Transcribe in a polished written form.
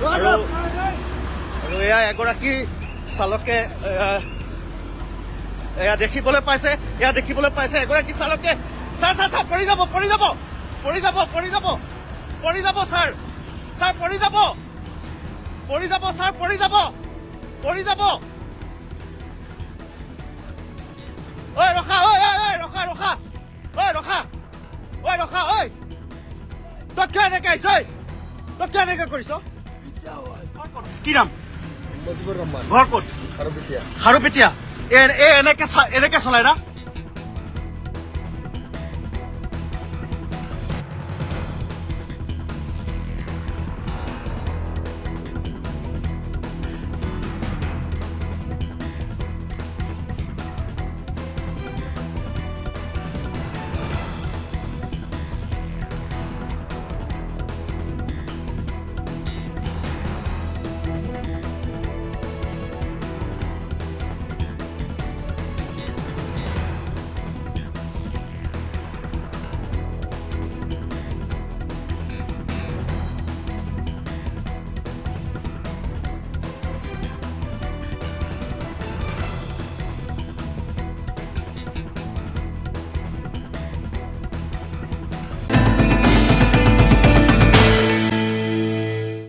আৰু এয়া এগৰাকী চালকে এয়া দেখিবলৈ পাইছে এগৰাকী চালকে ছাৰ পৰি যাব ছাৰ ঐ ৰখা ঐ তই কিয় এনেকে আহিছ তই কিয় এনেকে কৰিছ কি নাম মজিবুৰ ৰহমান ঘৰ ক'ত খাৰুপিটিয়া খাৰুপেটীয়া এনেকে চলাই না